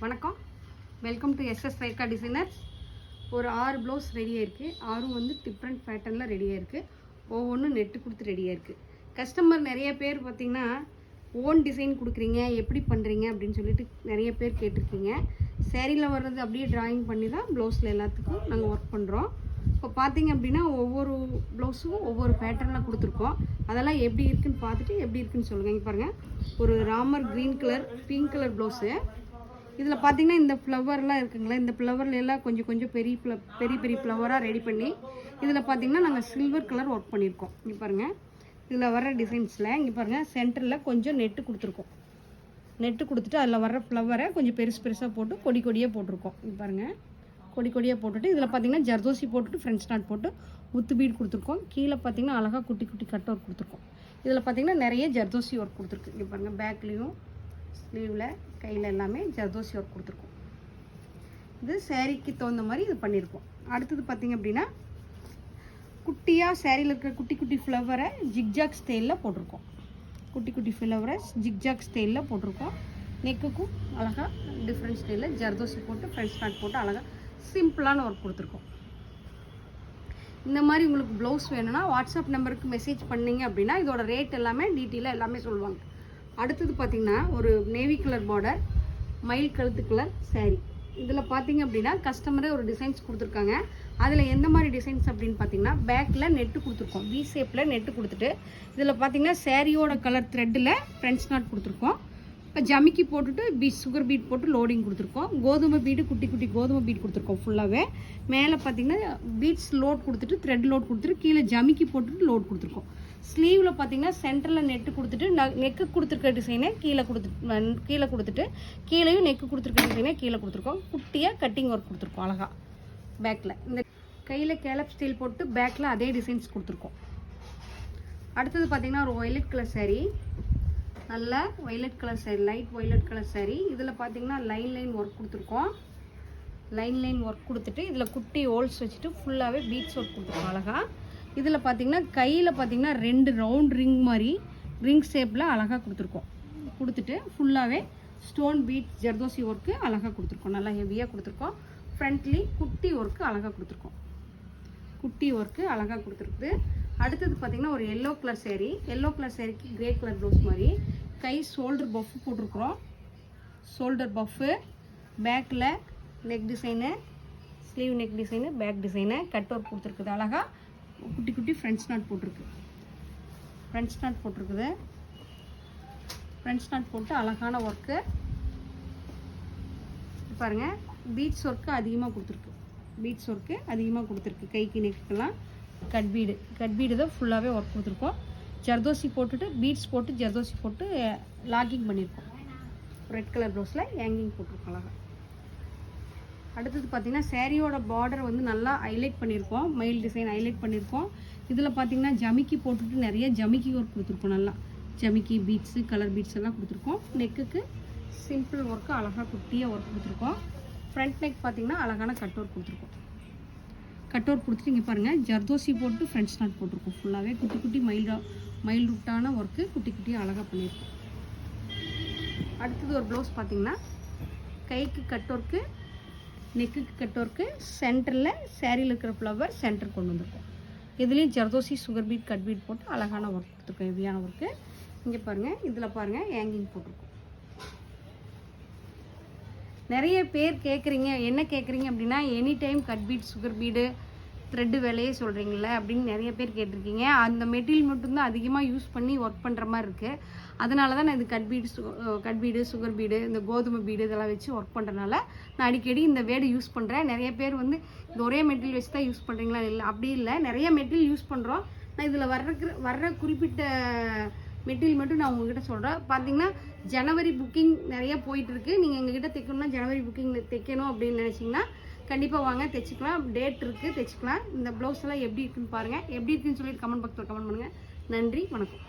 வணக்கம், welcome to SS Rekha designers. ஒரு 6 blouse ரெடியாக இருக்குது. 6ம் வந்து டிஃப்ரெண்ட் பேட்டர்னில் ரெடியாக இருக்குது. ஒவ்வொன்றும் நெட்டு கொடுத்து ரெடியாக இருக்குது. கஸ்டமர் நிறைய பேர் பார்த்திங்கன்னா ஓன் டிசைன் கொடுக்குறீங்க, எப்படி பண்ணுறீங்க அப்படின்னு சொல்லிட்டு நிறைய பேர் கேட்டிருக்கீங்க. சேரீயில் வர்றது அப்படியே ட்ராயிங் பண்ணி தான் ப்ளவுஸில் எல்லாத்துக்கும் நாங்கள் ஒர்க் பண்ணுறோம். இப்போ பார்த்திங்க அப்படின்னா ஒவ்வொரு ப்ளவுஸும் ஒவ்வொரு பேட்டர்னில் கொடுத்துருக்கோம். அதெல்லாம் எப்படி இருக்குதுன்னு பார்த்துட்டு எப்படி இருக்குதுன்னு சொல்லுங்கள். இங்கே பாருங்கள், ஒரு Ramar green colour pink colour blouse. இதில் பார்த்திங்கன்னா இந்த ஃப்ளவர்லாம் இருக்குங்களா, இந்த ஃப்ளவர்லாம் கொஞ்சம் கொஞ்சம் பெரிய ஃப்ளவராக ரெடி பண்ணி இதில் பார்த்திங்கன்னா நாங்கள் சில்வர் கலர் ஒர்க் பண்ணியிருக்கோம். இங்கே பாருங்கள், இதில் வர டிசைன்ஸில் இங்கே பாருங்கள் சென்டரில் கொஞ்சம் நெட்டு கொடுத்துருக்கோம். நெட்டு கொடுத்துட்டு அதில் வர ஃப்ளவரை கொஞ்சம் பெருசாக போட்டு கொடியாக போட்டிருக்கோம். இங்கே பாருங்கள், கொடியாக போட்டுட்டு இதில் பார்த்திங்கன்னா ஜர்தோசி போட்டுட்டு ஃப்ரெண்ட்ஸ் நாட் போட்டு முத்து பீட் கொடுத்துருக்கோம். கீழே பார்த்திங்கன்னா அழகாக குட்டி கட் ஒர்க் கொடுத்துருக்கோம். இதில் பார்த்திங்கன்னா நிறைய ஜர்தோசி ஒர்க் கொடுத்துருக்கு. இங்கே பாருங்கள், பேக்லேயும் ஸ்லீவில் கையில் எல்லாமே ஜர்தோசி ஒர்க் கொடுத்துருக்கோம். இது சேரீக்கு தகுந்த மாதிரி இது பண்ணியிருக்கோம். அடுத்தது பார்த்திங்க அப்படின்னா குட்டியாக சேரீயில் இருக்கிற குட்டி ஃப்ளவரை ஜிக்ஜாக் ஸ்டைலில் போட்டிருக்கோம். குட்டி ஃப்ளவரை ஜிக்ஜாக் ஸ்டைலில் போட்டிருக்கோம். நெக்குக்கும் அழகாக டிஃப்ரெண்ட் ஸ்டைலில் ஜர்தோசி போட்டு ஃப்ரெண்ட்ஸ் நாட் போட்டு அழகாக சிம்பிளான ஒர்க் கொடுத்துருக்கோம். இந்த மாதிரி உங்களுக்கு ப்ளவுஸ் வேணும்னா வாட்ஸ்அப் நம்பருக்கு மெசேஜ் பண்ணிங்க அப்படின்னா இதோட ரேட் எல்லாமே டீட்டெயிலாக எல்லாமே சொல்லுவாங்க. அடுத்தது பார்த்திங்கன்னா ஒரு நேவி கலர் பார்டர் மயில் கழுத்து கலர் சேரீ. இதில் பார்த்திங்க அப்படின்னா கஸ்டமரே ஒரு டிசைன்ஸ் கொடுத்துருக்காங்க. அதில் எந்த மாதிரி டிசைன்ஸ் அப்படின்னு பார்த்திங்கன்னா பேக்கில் நெட்டு கொடுத்துருக்கோம். வி ஷேப்பில் நெட்டு கொடுத்துட்டு இதில் பார்த்திங்கன்னா சேரீயோட கலர் த்ரெட்டில் ஃப்ரெண்ட்ஸ் நாட் கொடுத்துருக்கோம். இப்போ ஜமிக்கி போட்டுட்டு சுகர் பீட் போட்டு லோடிங் கொடுத்துருக்கோம். கோதுமை பீடு குட்டி கோதுமை பீட் கொடுத்துருக்கோம் ஃபுல்லாகவே. மேலே பார்த்திங்கன்னா பீட்ஸ் லோட் கொடுத்துட்டு த்ரெட் லோட் கொடுத்துட்டு கீழே ஜமிக்கி போட்டுட்டு லோட் கொடுத்துருக்கோம். ஸ்லீவில் பார்த்திங்கன்னா சென்டரில் நெட்டு கொடுத்துட்டு நெக்கு கொடுத்துருக்க டிசைனை கீழே கொடுத்துட்டு கீழேயும் நெக்கு கொடுத்துருக்க டிசைனை கீழே கொடுத்துருக்கோம். குட்டியாக கட்டிங் ஒர்க் கொடுத்துருக்கோம் அழகாக. பேக்கில் இந்த கையில் கேலப் ஸ்டீல் போட்டு பேக்கில் அதே டிசைன்ஸ் கொடுத்துருக்கோம். அடுத்தது பார்த்திங்கன்னா ஒரு ஒய்லட் கலர் சாரீ, நல்ல violet colour sari, light violet colour sari. இதில் பார்த்திங்கன்னா லைன் ஒர்க் கொடுத்துருக்கோம். லைன் ஒர்க் கொடுத்துட்டு இதில் குட்டி ஹோல்ஸ் வச்சுட்டு ஃபுல்லாகவே பீட்ஸ் ஒர்க் கொடுத்துருக்கோம் அழகாக. இதில் பார்த்திங்கன்னா கையில் பார்த்திங்கன்னா 2 ரவுண்ட் ரிங் மாதிரி ரிங் ஷேப்பில் அழகாக கொடுத்துட்டு ஃபுல்லாகவே ஸ்டோன் பீட் ஜர்தோசி ஒர்க்கு அழகாக கொடுத்துருக்கோம். நல்லா ஹெவியாக கொடுத்துருக்கோம். ஃப்ரண்ட்லி குட்டி ஒர்க்கு அழகாக கொடுத்துருக்கோம். குட்டி ஒர்க்கு அழகாக கொடுத்துருக்குது. அடுத்தது பார்த்திங்கன்னா ஒரு எல்லோ கலர் சேரீக்கு கிரே கலர் ப்ளவுஸ் மாதிரி கை ஷோல்டர் பஃப் போட்டிருக்குறோம். ஷோல்டர் பஃப்பு, பேக்கில் neck design, sleeve neck design, back design, cut work கொடுத்துருக்குது. அழகாக குட்டி ஃப்ரெண்ட்ஸ் நாட் போட்டிருக்குது. ஃப்ரெண்ட்ஸ் நாட் போட்டு அழகான ஒர்க்கு பாருங்கள். பீட்ஸ் ஒர்க்கு அதிகமாக கொடுத்துருக்கு. கைக்கு நெக்குக்கெல்லாம் கட் பீடு தான் ஃபுல்லாகவே ஒர்க் கொடுத்துருக்கோம். ஜர்தோசி போட்டுட்டு பீட்ஸ் போட்டு ஜர்தோசி போட்டு லாகிங் பண்ணியிருக்கோம். ரெட் கலர் ப்ளவுஸில் ஹேங்கிங் போட்டிருக்கோம் அழகாக. அடுத்தது பார்த்திங்கன்னா சேரீயோட பார்டர் வந்து நல்லா ஹைலைட் பண்ணியிருக்கோம். மயில் டிசைன் ஹைலைட் பண்ணியிருக்கோம். இதில் பார்த்திங்கன்னா ஜமிக்கி போட்டுட்டு நிறைய ஜமிக்கி ஒர்க் கொடுத்துருக்கோம். நல்லா ஜமிக்கி பீட்ஸு கலர் பீட்ஸ் எல்லாம் கொடுத்துருக்கோம். நெக்குக்கு சிம்பிள் ஒர்க்கு அழகாக குட்டியாக ஒர்க் கொடுத்துருக்கோம். ஃப்ரண்ட் நெக் பார்த்திங்கன்னா அழகான கட் ஒர்க் கொடுத்துருக்கோம். கட் ஒர்க் கொடுத்துட்டு இங்கே பாருங்கள் ஜர்தோசி போட்டு ஃப்ரெண்ட்ஸ் நாட் போட்டிருக்கோம். ஃபுல்லாகவே குட்டி மயில் ரூட்டான ஒர்க்கு குட்டியாக அழகாக பண்ணியிருக்கோம். அடுத்தது ஒரு ப்ளவுஸ் பார்த்திங்கன்னா கைக்கு கட் ஒர்க்கு, நெக்குக்கு கட் ஒர்க்கு, சென்டரில் சேரீயில் இருக்கிற ஃப்ளவர் சென்டர் கொண்டு வந்திருக்கோம். இதுலேயும் zardozi sugar beat cut beat போட்டு அழகான ஒர்க் கொடுத்துருக்கோம். ஹெவியான ஒர்க்கு. இங்கே பாருங்கள், இதில் பாருங்கள் ஹேங்கிங் போட்டிருக்கோம். நிறைய பேர் கேட்குறீங்க, என்ன கேட்குறீங்க அப்படின்னா எனி டைம் கட் பீட் சுகர் பீடு த்ரெட்டு வேலையே சொல்கிறீங்கள அப்படின்னு நிறைய பேர் கேட்டிருக்கீங்க. அந்த மெட்டீரியல் மட்டும்தான் அதிகமாக யூஸ் பண்ணி ஒர்க் பண்ணுற மாதிரி இருக்குது. அதனால தான் நான் இது கட் பீடு சுகர் பீடு இந்த கோதுமை பீடு இதெல்லாம் வச்சு ஒர்க் பண்ணுறதுனால நான் அடிக்கடி இந்த வேர்டு யூஸ் பண்ணுறேன். நிறைய பேர் வந்து இந்த ஒரே மெட்டீரியல் வச்சு தான் யூஸ் பண்ணுறீங்களா? இல்லை, அப்படி இல்லை, நிறைய மெட்டீரியல் யூஸ் பண்ணுறோம். நான் இதில் வர்ற குறிப்பிட்ட மெட்டீரியல் மட்டும் நான் உங்ககிட்ட சொல்கிறேன். பார்த்தீங்கன்னா ஜனவரி புக்கிங் நிறைய போயிட்டுருக்கு. நீங்கள் எங்ககிட்ட தைக்கணும்னா ஜனவரி புக்கிங் தைக்கணும் அப்படின்னு நினச்சிங்கன்னா கண்டிப்பாக வாங்க, தைச்சிக்கலாம். டேட் இருக்குது, தைச்சிக்கலாம். இந்த ப்ளவுஸ் எல்லாம் எப்படி இருக்குன்னு பாருங்கள். எப்படி இருக்குன்னு சொல்லிட்டு கமெண்ட் பாக்ஸில் கமெண்ட் பண்ணுங்கள். நன்றி, வணக்கம்.